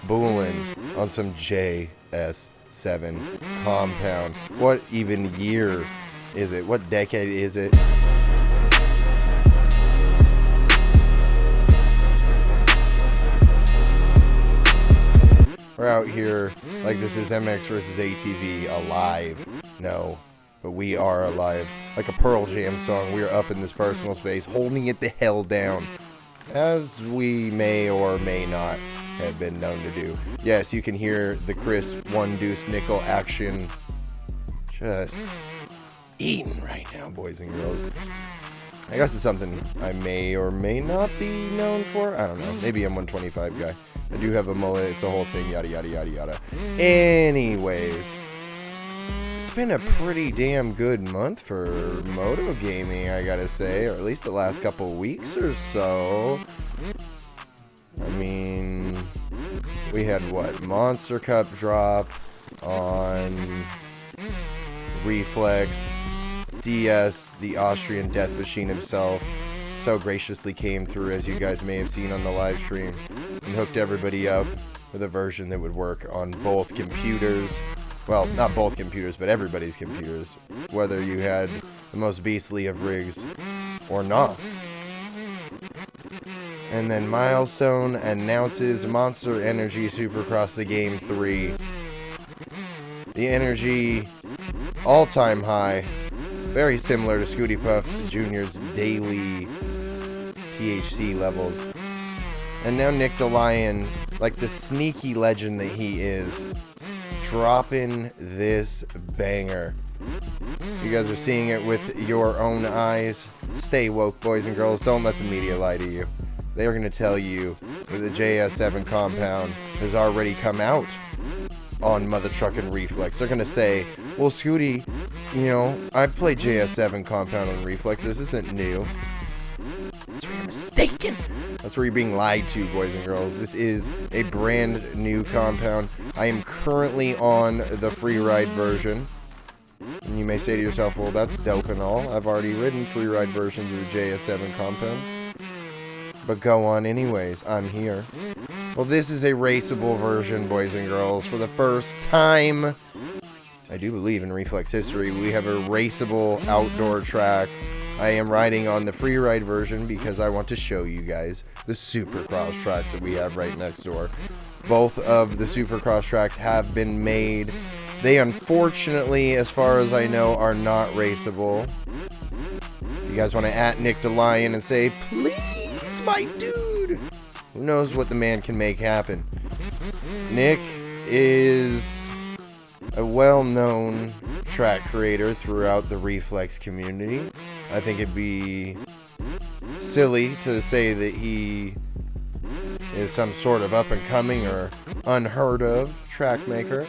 booling on some JS7 compound. What even year is it? What decade is it? We're out here like this is MX versus ATV alive. No, but we are alive. Like a Pearl Jam song, we are up in this personal space, holding it the hell down. As we may or may not have been known to do. Yes, you can hear the crisp one deuce nickel action just eating right now, boys and girls. I guess it's something I may or may not be known for. I don't know. Maybe I'm 125 guy. I do have a mullet. It's a whole thing. Yada, yada, yada, yada. Anyways. It's been a pretty damn good month for moto gaming, I gotta say. Or at least the last couple weeks or so. I mean, we had what? Monster Cup drop on Reflex. DS, the Austrian death machine himself, so graciously came through, as you guys may have seen on the live stream, and hooked everybody up with a version that would work on both computers. Well, not both computers, but everybody's computers, whether you had the most beastly of rigs or not. And then Milestone announces Monster Energy Supercross the Game 3. The energy all-time high. Very similar to Scooty Puff Jr.'s daily THC levels. And now Nikdelion, like the sneaky legend that he is, dropping this banger. You guys are seeing it with your own eyes. Stay woke, boys and girls. Don't let the media lie to you. They are going to tell you that the JS7 compound has already come out on Mother Truck and Reflex. They're going to say, well, Scooty, you know, I played JS7 compound on Reflex. This isn't new. That's where you're mistaken. That's where you're being lied to, boys and girls. This is a brand new compound. I am currently on the free ride version. And you may say to yourself, well, that's dope and all. I've already ridden free ride versions of the JS7 compound. But go on anyways. I'm here. Well, this is a raceable version, boys and girls. For the first time, I do believe in Reflex history, we have a raceable outdoor track. I am riding on the free ride version because I want to show you guys the Supercross tracks that we have right next door. Both of the Supercross tracks have been made. They unfortunately, as far as I know, are not raceable. You guys want to @ Nikdelion and say, please, my dude. Who knows what the man can make happen. Nick is a well-known track creator throughout the Reflex community. I think it'd be silly to say that he is some sort of up-and-coming or unheard of track maker.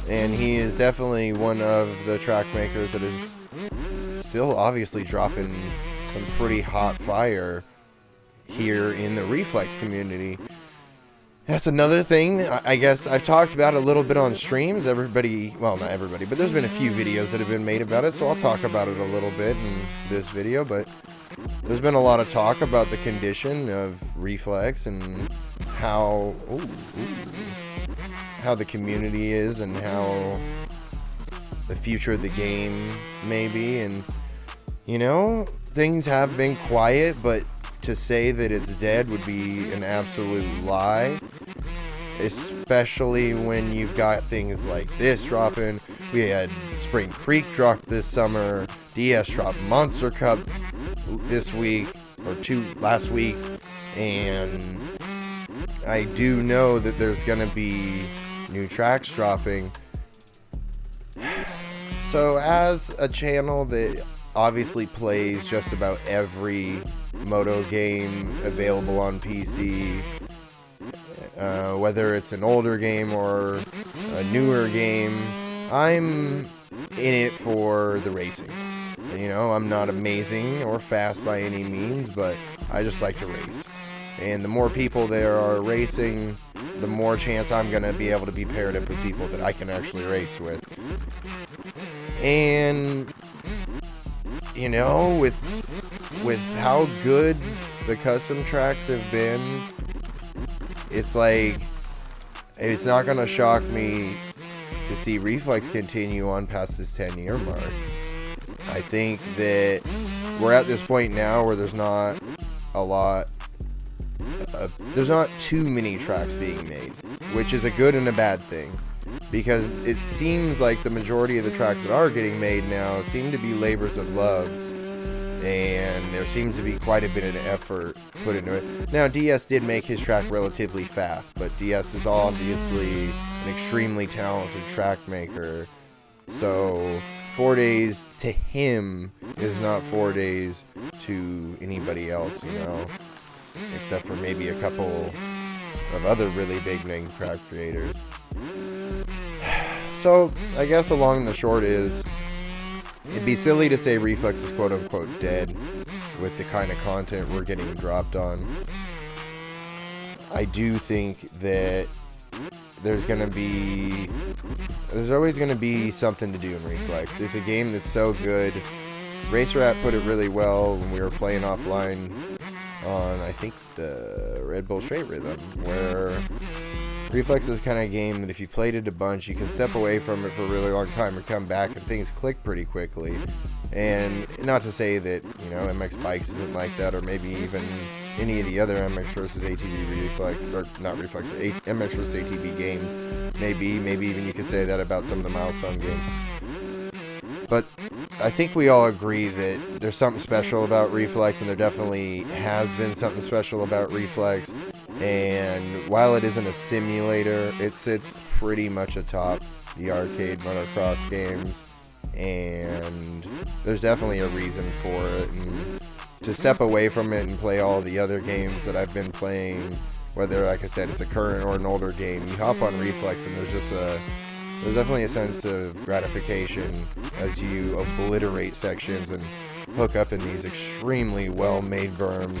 And he is definitely one of the track makers that is still obviously dropping some pretty hot fire here in the Reflex community. That's another thing, I guess I've talked about a little bit on streams. Everybody, well, not everybody, but there's been a few videos that have been made about it, so I'll talk about it a little bit in this video. But there's been a lot of talk about the condition of Reflex and how the community is and how the future of the game may be. And, you know, things have been quiet, but to say that it's dead would be an absolute lie, especially when you've got things like this dropping. We had Spring Creek drop this summer, DS dropped Monster Cup this week, or last week, and I do know that there's gonna be new tracks dropping. So as a channel that obviously plays just about every moto game available on PC, whether it's an older game or a newer game, I'm in it for the racing. You know, I'm not amazing or fast by any means, but I just like to race. And the more people there are racing, the more chance I'm going to be able to be paired up with people that I can actually race with. And, you know, with how good the custom tracks have been, it's like it's not going to shock me to see Reflex continue on past this 10-year mark. I think that we're at this point now where there's not a lot there's not too many tracks being made, which is a good and a bad thing, because it seems like the majority of the tracks that are getting made now seem to be labors of love, and there seems to be quite a bit of effort put into it. Now, DS did make his track relatively fast, but DS is obviously an extremely talented track maker, so 4 days to him is not 4 days to anybody else, you know, except for maybe a couple of other really big name track creators. So I guess along the short is, it'd be silly to say Reflex is quote unquote dead with the kind of content we're getting dropped on. I do think that there's always going to be something to do in Reflex. It's a game that's so good. RacerApp put it really well when we were playing offline on, I think, the Red Bull Straight Rhythm, where Reflex is the kind of game that if you played it a bunch, you can step away from it for a really long time or come back and things click pretty quickly. And not to say that, you know, MX Bikes isn't like that, or maybe even any of the other MX versus ATV Reflex, or not Reflex, MX versus ATV games. Maybe even you could say that about some of the Milestone games. But I think we all agree that there's something special about Reflex, and there definitely has been something special about Reflex. And while it isn't a simulator, it sits pretty much atop the arcade motocross games. And there's definitely a reason for it. And to step away from it and play all the other games that I've been playing, whether, like I said, it's a current or an older game, you hop on Reflex and there's definitely a sense of gratification as you obliterate sections and hook up in these extremely well-made berms.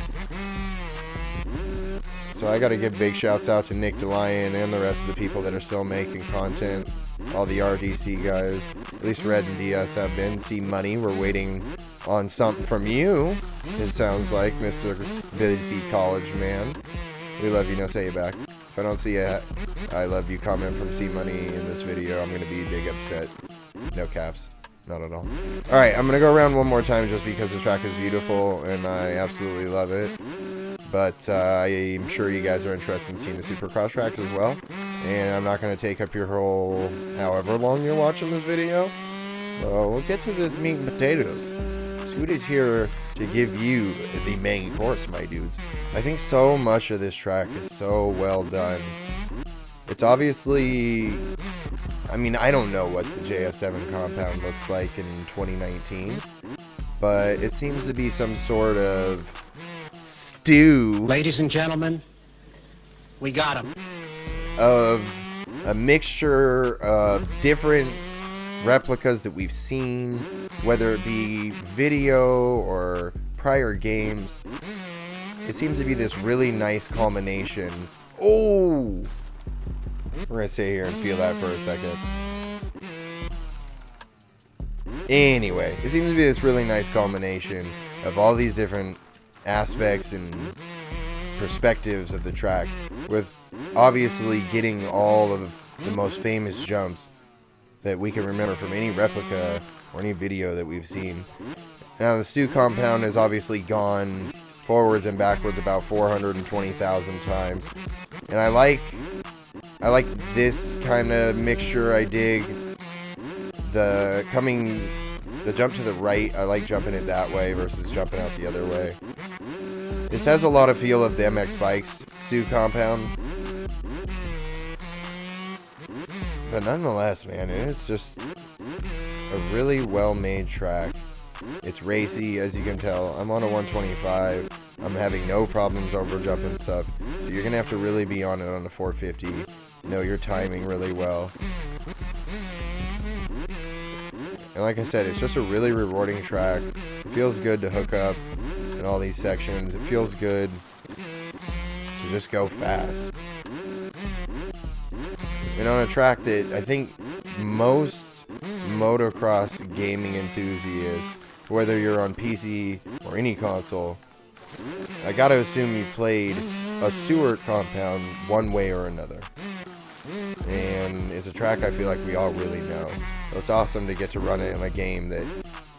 So I gotta give big shouts out to Nikdelion and the rest of the people that are still making content. All the RDC guys, at least Red and DS have been. See Money, we're waiting on something from you, it sounds like, Mr. Busy College Man. We love you, no say you back. If I don't see a I love you comment from C Money in this video, I'm going to be big upset. No caps. Not at all. Alright, I'm going to go around one more time just because the track is beautiful and I absolutely love it. But I'm sure you guys are interested in seeing the Supercross tracks as well. And I'm not going to take up your whole however long you're watching this video. So we'll get to this meat and potatoes. Scoot is here to give you the main course, my dudes. I think so much of this track is so well done. It's obviously, I mean, I don't know what the JS7 compound looks like in 2019, but it seems to be some sort of stew. Ladies and gentlemen, we got him. Of a mixture of different replicas that we've seen, whether it be video or prior games. It seems to be this really nice culmination. Oh! We're gonna sit here and feel that for a second. Anyway, it seems to be this really nice culmination of all these different aspects and perspectives of the track, with obviously getting all of the most famous jumps that we can remember from any replica or any video that we've seen. Now, the stew compound has obviously gone forwards and backwards about 420,000 times, and I like this kind of mixture. I dig the jump to the right. I like jumping it that way versus jumping out the other way. This has a lot of feel of the MX Bikes stew compound, but nonetheless, man, it's just a really well-made track. It's racy, as you can tell. I'm on a 125. I'm having no problems over jumping stuff, so you're gonna have to really be on it on the 450. Know your timing really well. And like I said, it's just a really rewarding track. It feels good to hook up in all these sections. It feels good to just go fast. And on a track that I think most motocross gaming enthusiasts, whether you're on PC or any console, I gotta assume you've played a Stewart compound one way or another. and it's a track I feel like we all really know. So it's awesome to get to run it in a game that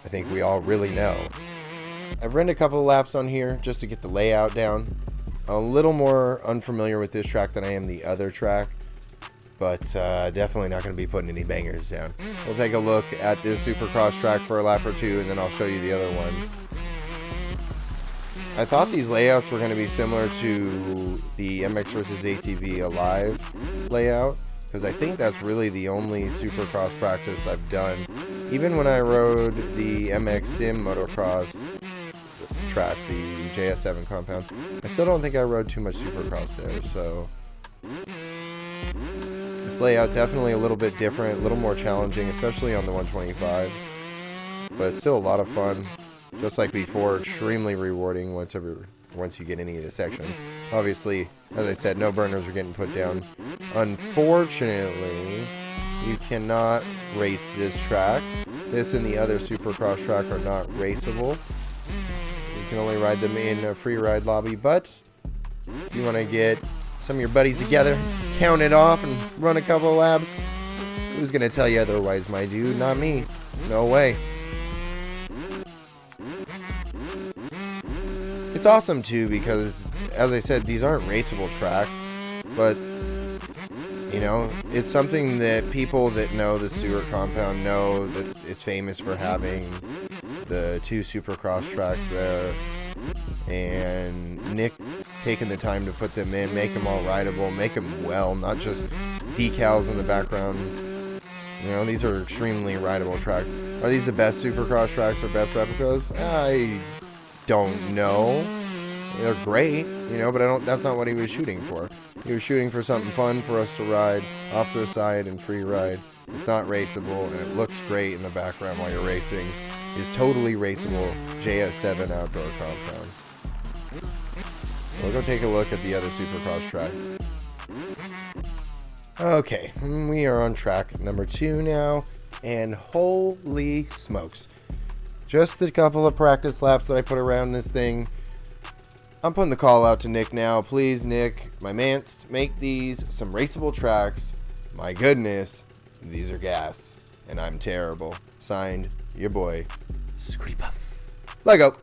I think we all really know. I've ridden a couple of laps on here just to get the layout down. A little more unfamiliar with this track than I am the other track, but definitely not going to be putting any bangers down. We'll take a look at this Supercross track for a lap or two, and then I'll show you the other one. I thought these layouts were going to be similar to the MX vs ATV Alive layout, because I think that's really the only Supercross practice I've done. Even when I rode the MX Sim motocross track, the JS7 compound, I still don't think I rode too much Supercross there. So this layout definitely a little bit different, a little more challenging, especially on the 125, but still a lot of fun. Just like before, extremely rewarding once you get any of the sections. Obviously, as I said, no burners are getting put down. Unfortunately, you cannot race this track. This and the other Supercross track are not raceable. You can only ride them in a free ride lobby, but if you want to get some of your buddies together, count it off, and run a couple of laps, who's going to tell you otherwise, my dude? Not me. No way. It's awesome too because, as I said, these aren't raceable tracks, but you know, it's something that people that know the Stewart compound know that it's famous for having the 2 Supercross tracks there, and Nick taking the time to put them in, make them all rideable, make them well, not just decals in the background. You know, these are extremely rideable tracks. Are these the best Supercross tracks or best replicas? I don't know. They're great, you know, but that's not what he was shooting for. He was shooting for something fun for us to ride off to the side and free ride. It's not raceable, and it looks great in the background while you're racing. It's totally raceable JS7 outdoor compound. We'll go take a look at the other Supercross track. Okay, we are on track number 2 now, and holy smokes. Just a couple of practice laps that I put around this thing. I'm putting the call out to Nick now. Please, Nick, my manst, make these some raceable tracks. My goodness, these are gas, and I'm terrible. Signed, your boy, Scooty Puff. Let go.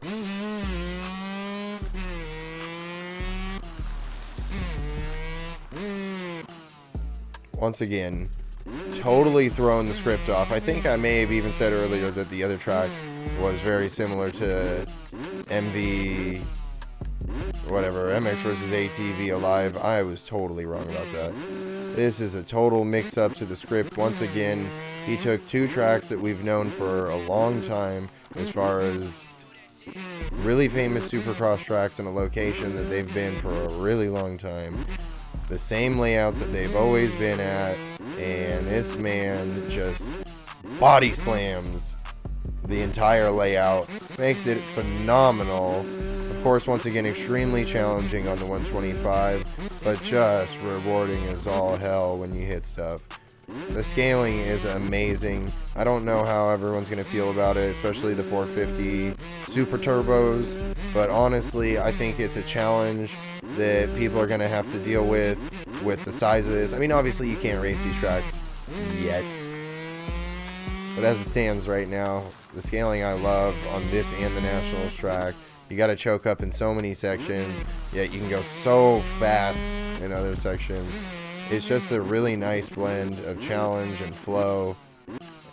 Once again, totally throwing the script off. I think I may have even said earlier that the other track was very similar to MX vs ATV Alive. I was totally wrong about that. This is a total mix-up to the script. Once again, he took 2 tracks that we've known for a long time as far as really famous Supercross tracks in a location that they've been for a really long time. The same layouts that they've always been at, and this man just body slams the entire layout, makes it phenomenal. Of course, once again, extremely challenging on the 125, but just rewarding as all hell when you hit stuff. The scaling is amazing. I don't know how everyone's going to feel about it, especially the 450 Super Turbos, but honestly, I think it's a challenge that people are going to have to deal with the size of this. I mean, obviously, you can't race these tracks yet, but as it stands right now, the scaling I love on this and the Nationals track. You got to choke up in so many sections, yet you can go so fast in other sections. It's just a really nice blend of challenge and flow,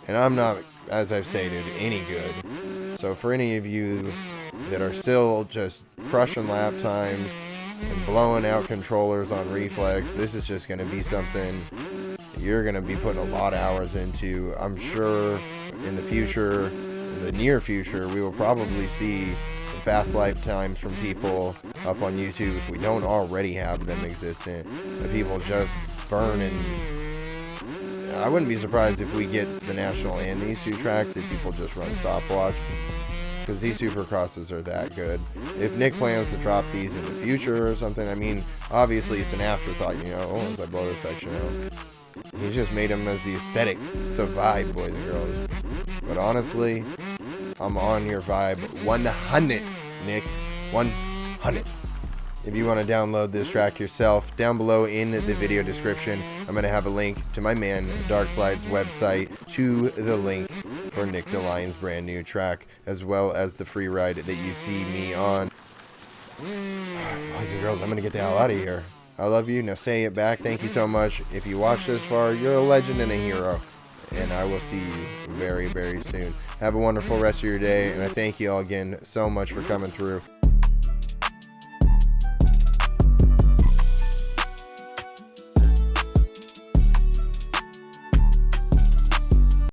and I'm not, as I've stated, any good. So for any of you that are still just crushing lap times and blowing out controllers on Reflex, this is just going to be something you're going to be putting a lot of hours into. I'm sure in the future, in the near future, we will probably see some fast lap times from people up on YouTube if we don't already have them existent. The people just burn, and I wouldn't be surprised if we get the National and these 2 tracks if people just run stopwatch, because these Supercrosses are that good. If Nick plans to drop these in the future or something, I mean, obviously it's an afterthought, you know, as I blow this section out. He just made them as the aesthetic. It's a vibe, boys and girls. But honestly, I'm on your vibe 100, Nick. 100. If you want to download this track yourself, down below in the video description, I'm going to have a link to my man Darkslide's website, to the link for Nikdelion's brand new track, as well as the free ride that you see me on. Boys and girls, I'm going to get the hell out of here. I love you. Now say it back. Thank you so much. If you watched this far, you're a legend and a hero. And I will see you very, very soon. Have a wonderful rest of your day. And I thank you all again so much for coming through.